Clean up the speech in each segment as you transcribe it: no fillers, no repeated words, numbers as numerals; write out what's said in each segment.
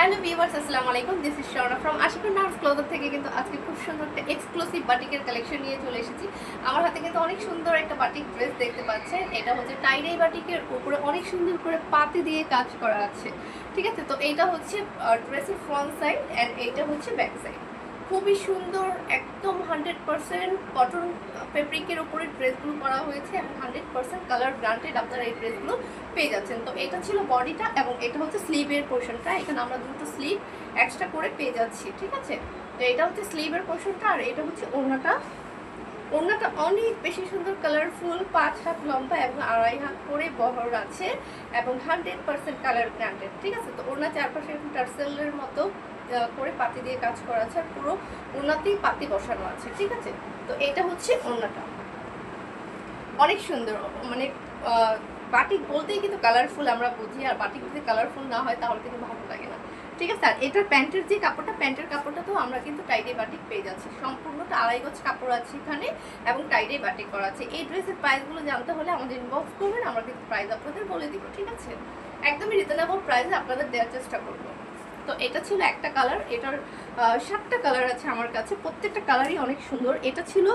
Hello viewers, আসসালামু আলাইকুম। This is Shorna from Ashikur nurse closer থেকে কিন্তু আজকে খুব সুন্দর একটা এক্সক্লুসিভ বাটিকের কালেকশন নিয়ে চলে এসেছি। আমার হাতে কিন্তু অনেক সুন্দর একটা বাটিক ড্রেস দেখতে পাচ্ছেন। এটা হচ্ছে টাইডাই বাটিকের উপরে অনেক সুন্দর করে পাতি দিয়ে কাজ করা আছে। ঠিক আছে, তো এইটা হচ্ছে ড্রেসের ফ্রন্ট সাইড অ্যান্ড এইটা হচ্ছে ব্যাক সাইড। খুবই সুন্দর, একদম 100% কটন ফেব্রিকের উপরে ড্রেসগুলো করা হয়েছে এবং 100% কালার গ্রান্টেড আপনারা এই ড্রেসগুলো পেয়ে যাচ্ছেন। তো এটা ছিল বডিটা এবং এটা হচ্ছে স্লিভের পোর্শনটা। এখানে আমরা দুটো স্লিভ এক্সট্রা করে পেয়ে যাচ্ছি। ঠিক আছে, তো এটা হচ্ছে স্লিভের পোর্শনটা আর এটা হচ্ছে ওড়নাটা। ওড়নাটা অনেক বেশি সুন্দর, কালারফুল, 5 হাত লম্বা এবং 2.5 হাত করে বহর আছে এবং 100% কালার গ্রান্টেড। ঠিক আছে, তো ওড়না চারপাশে একটু টার্সেলের মতো করে পাতি দিয়ে কাজ করা আছে আর পুরো ওড়নাতেই পাতি বসানো আছে। ঠিক আছে, তো এটা হচ্ছে ওড়নাটা, অনেক সুন্দর। মানে বাটিক বলতেই কিন্তু কালারফুল আমরা বুঝি, আর বাটিক যদি কালারফুল না হয় তাহলে কিন্তু ভালো লাগে না। ঠিক আছে, আর এটার প্যান্টের যে কাপড়টা, প্যান্টের কাপড়টা তো আমরা কিন্তু টাইডাই বাটিক পেয়ে যাচ্ছি। সম্পূর্ণটা 2.5 গজ কাপড় আছে এখানে এবং টাইডাই বাটিক করা আছে। এই ড্রেসের প্রাইসগুলো জানতে হলে আমাদের ইনবক্স করবেন, আমরা কিন্তু প্রাইস আপনাদের বলে দিব। ঠিক আছে, একদমই রিজনেবল প্রাইসে আপনাদের দেওয়ার চেষ্টা করবো। তো এটা ছিল একটা কালার, এটার 7টা কালার আছে আমার কাছে, প্রত্যেকটা কালারই অনেক সুন্দর। এটা ছিল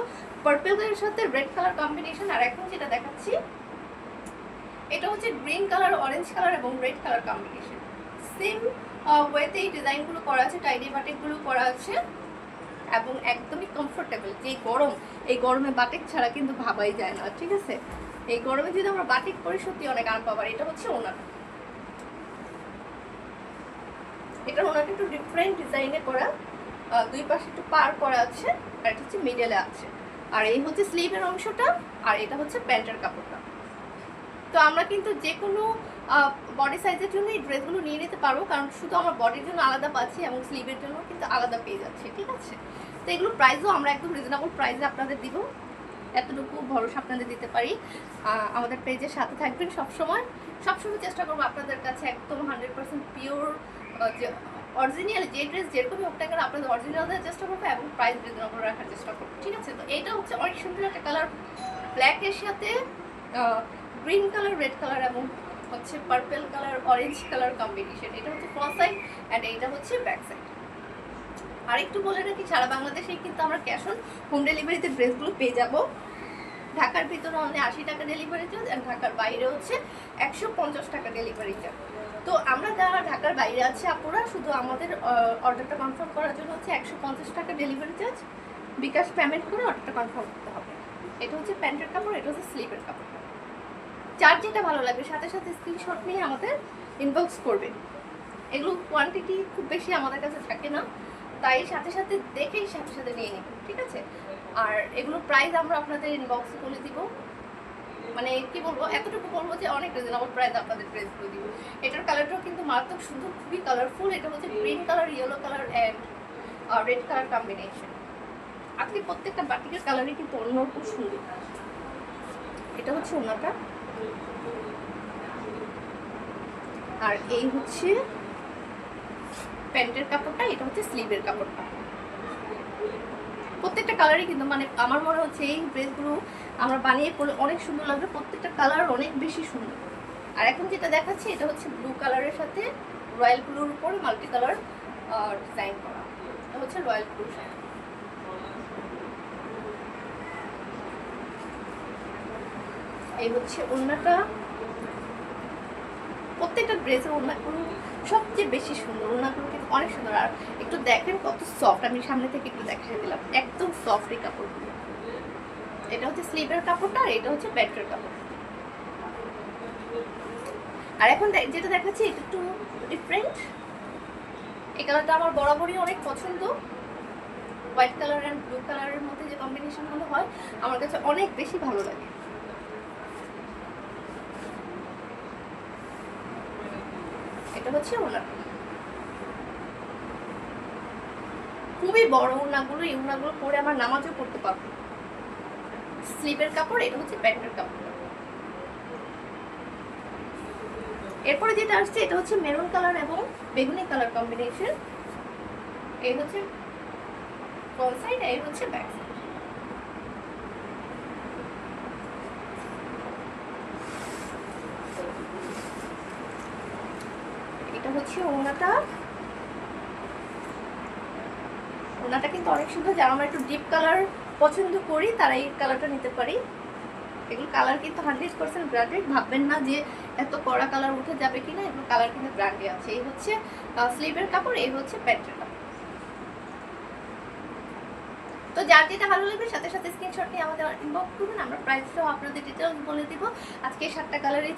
পার্পেলের সাথে রেড কালার কম্বিনেশন, আর এখন যেটা দেখাচ্ছি এটা হচ্ছে গ্রিন কালার, অরেঞ্জ কালার এবং রেড কালার কম্বিনেশন। সেম ওয়েতে এই ডিজাইনগুলো করা আছে, টাইডাই বাটিকগুলো করা আছে এবং একদমই কমফোর্টেবল। যে গরম, এই গরমে বাটিক ছাড়া কিন্তু ভাবাই যায় না। ঠিক আছে, এই গরমে যদি আমরা বাটিক পরি সত্যি অনেক আরাম পাবার। এটা হচ্ছে ওনাটা, এটা ওনাটা একটু ডিফারেন্ট ডিজাইনে করা, দুই পাশে একটু পার করা আছে আর এটা হচ্ছে মিডলে আছে। আর এই হচ্ছে স্লিভের অংশটা আর এটা হচ্ছে প্যান্টের কাপড়টা। তো আমরা কিন্তু যে কোনো বডি সাইজের জন্য এই ড্রেসগুলো নিয়ে নিতে পারবো, কারণ শুধু আমরা বডির জন্য আলাদা পাচ্ছি এবং স্লিভের জন্য কিন্তু আলাদা পেয়ে যাচ্ছি। ঠিক আছে, তো এগুলো প্রাইসও আমরা একদম রিজনেবল প্রাইসে আপনাদের দিব, এতটুকু ভরসা আপনাদের দিতে পারি। আমাদের পেজের সাথে থাকবেন সবসময়। সবসময় চেষ্টা করবো আপনাদের কাছে একদম 100% পিওর, যে অরিজিনাল যে ড্রেস যেরকমই হোক না কেন আপনাদের অরিজিনাল দেওয়ার চেষ্টা করবো এবং প্রাইস রিজনেবল রাখার চেষ্টা করবো। ঠিক আছে, তো এইটা হচ্ছে অনেক সুন্দর একটা কালার, ব্ল্যাকের সাথে গ্রিন কালার, রেড কালার এবং হচ্ছে purple colour, orange colour combination. এটা হচ্ছে ফ্রন্ট সাইড অ্যান্ড এইটা হচ্ছে ব্যাক সাইড। আর একটু বলে রাখি, সারা বাংলাদেশে কিন্তু আমরা ক্যাশ অন হোম ডেলিভারিতে ড্রেসগুলো পেয়ে যাব। ঢাকার ভিতরে অনলি 80 টাকা ডেলিভারি চার্জ আর ঢাকার বাইরে হচ্ছে 150 টাকা ডেলিভারি চার্জ। তো আমরা যারা ঢাকার বাইরে আছে আপুরা, শুধু আমাদের অর্ডারটা কনফার্ম করার জন্য হচ্ছে 150 টাকা ডেলিভারি চার্জ বিকাশ পেমেন্ট করে অর্ডারটা কনফার্ম করতে হবে। এটা হচ্ছে প্যান্টের কাপড়, এটা হচ্ছে স্লিভের কাপড়। যার যেটা ভালো লাগবে সাথে সাথে স্ক্রিনশট নিয়ে আমাদের ইনবক্স করবে। এগুলো কোয়ান্টিটি খুব বেশি আমাদের কাছে থাকে না, তাই সাথে সাথে দেখেই সাথে সাথে নিয়ে নিব। ঠিক আছে, আর এগুলো প্রাইস আমরা আপনাদের ইনবক্সে বলে দিব। মানে কি বলবো, এতটুকু বলবো যে অনেক রিজনেবল প্রাইস আপনাদের ড্রেসগুলো দিব। এটার কালারটাও কিন্তু মারাত্মক সুন্দর, খুবই কালারফুল। এটা হচ্ছে green colour, yellow colour and red colour combination. আপনি প্রত্যেকটা বাটিকের কালারই কিন্তু অন্যরকম সুন্দর। এটা হচ্ছে ওনাটা আর এই হচ্ছে প্যান্টের কাপড়টা, এটা হচ্ছে স্লিভের কাপড়টা। প্রত্যেকটা কালারই কিন্তু মানে আমার মনে হচ্ছে এই ড্রেসগুলো আমরা বানিয়ে পরলে অনেক সুন্দর লাগবে। প্রত্যেকটা কালার অনেক বেশি সুন্দর। আর এখন যেটা দেখাচ্ছি এটা হচ্ছে ব্লু কালারের সাথে রয়্যাল ব্লুর উপরে মাল্টি কালার ডিজাইন করা। এটা হচ্ছে রয়্যাল ব্লু। এই হচ্ছে ওড়নাটা। প্রত্যেকটা ড্রেসের ওড়নাগুলো সবচেয়ে বেশি সুন্দর, ওড়নাগুলো কিন্তু অনেক সুন্দর। আর একটু দেখেন কত সফট, আমি সামনে থেকে একটু দেখিয়ে দিলাম, একদম সফট এই কাপড়গুলো। এটা হচ্ছে স্লিভের কাপড়টা আর এটা হচ্ছে প্যান্টের কাপড়। আর এখন যেটা দেখাচ্ছি এটা একটু ডিফারেন্ট। এই কালারটা আমার বরাবরই অনেক পছন্দ। হোয়াইট কালার অ্যান্ড ব্লু কালারের মধ্যে যে কম্বিনেশনগুলো হয় আমার কাছে অনেক বেশি ভালো লাগে। এটা হচ্ছে ওড়না, খুবই বড় ওড়নাগুলো। এই ওড়নাগুলো পরে আমার নামাজও পড়তে পারবো। স্লিভের কাপড়, এটা হচ্ছে প্যান্টের কাপড়। এরপরে যেটা আসছে এটা হচ্ছে মেরুন কালার এবং বেগুনি কালার কম্বিনেশন। এই হচ্ছে ফ্রন্ট সাইড, এই হচ্ছে ব্যাক সাইড। এটা হচ্ছে ওড়নাটা ওনাটা কিন্তু অনেক সুন্দর, যারা আমরা একটু ডিপ কালার পছন্দ করি তারা এই কালারটা নিতে পারি। এগুলো কালার কিন্তু 100% ব্র্যান্ডেড, ভাববেন না যে এত কড়া কালার উঠে যাবে কিনা, এগুলো কালার কিন্তু ব্র্যান্ডে আছে। এই হচ্ছে স্লিভের কাপড়, এই হচ্ছে প্যান্টের কাপড়। তো যার যেটা ভালো লাগবে সাথে সাথে স্ক্রিনশট নিয়ে আমাদের ইনবক্স করবেন, আমরা প্রাইসটাও আপনাদের ডিটেলস বলে দিব। আজকে 7টা কালারই